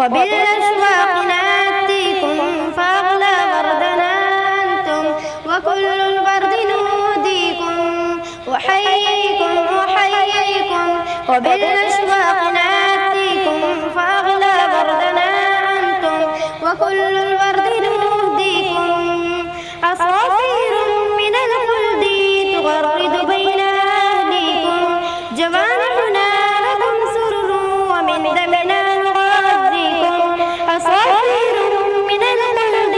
وبالأشواق نأتيكم فأغلى بردنا أنتم وكل البرد نوديكم أحييكم وبالأشواق نأتيكم فأغلى بردنا أنتم وكل البرد نهديكم عصافير من الخلد تغرد بين أهليكم جوانحنا لكم سرر ومن دمنا نغذيكم عصافير من الخلد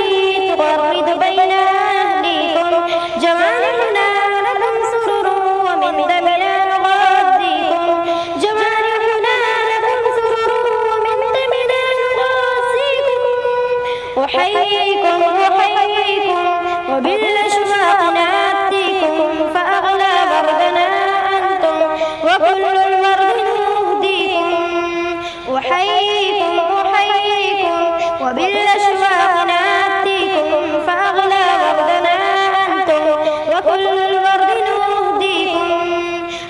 تغرد بين أهليكم جوانحنا لكم سرر ومن دمنا نغذيكم جوانحنا لكم سرر ومن دمنا نغذيكم أحييكم وبالأشواق نأتيكم فأغلى بردنا أنتم وكل البرد نهديكم أحييكم وبالأشواق نأتيكم فأغلى بردنا أنتم وكل البرد نهديكم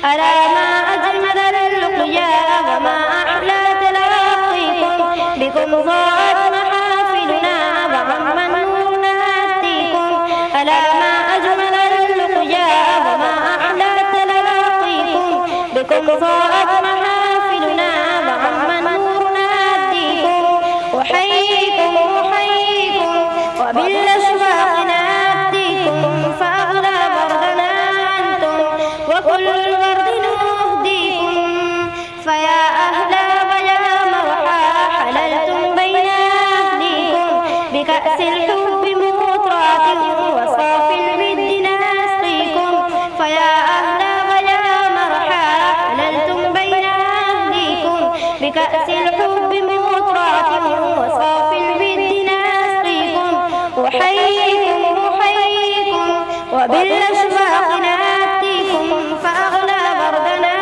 ألا ما أجمل اللقيا وما أحلى تلاقيكم بكم ضاءت محافلنا وعم النور نأتيكم ألا ما أجمل اللقيا وما أحلى تلاقيكم بكم ضاءت محافلنا وعم النور نأتيكم أحييكم وبالأشواق نأتيكم فأغلى بردنا أنتم وكل البرد نهديكم فيا أهلا ويا مرحى حللتم بين أهليكم بكأس الحب مطرات وصافي الود نسقيكم فيا أهلا ويا مرحى حللتم بين أهليكم بكأس الحب مطرات وصافي الود نسقيكم أحييكم وبالأشواق نأتيكم فأغلى بردنا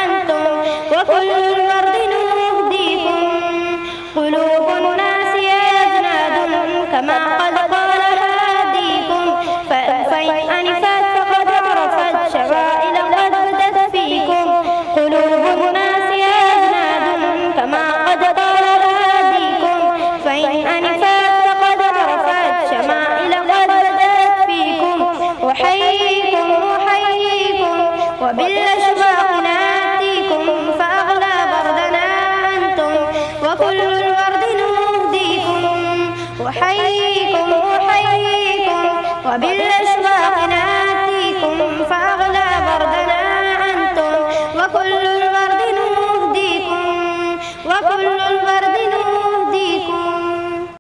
أنتم وكل البرد نهديكم قلوب الناس أجناد كما قد قال هاديكم فإن أنفت فقد عرفت شوائل قد بدت فيكم قلوب الناس أجناد كما قد قال هاديكم فإن أنفت فقد عرفت شمائل قد بدت فيكم أحييكم وبالأشواق نأتيكم فأغلى بردنا أنتم وكل البرد نهديكم أحييكم وبالأشواق نأتيكم فأغلى بردنا أنتم وكل البرد نهديكم وكل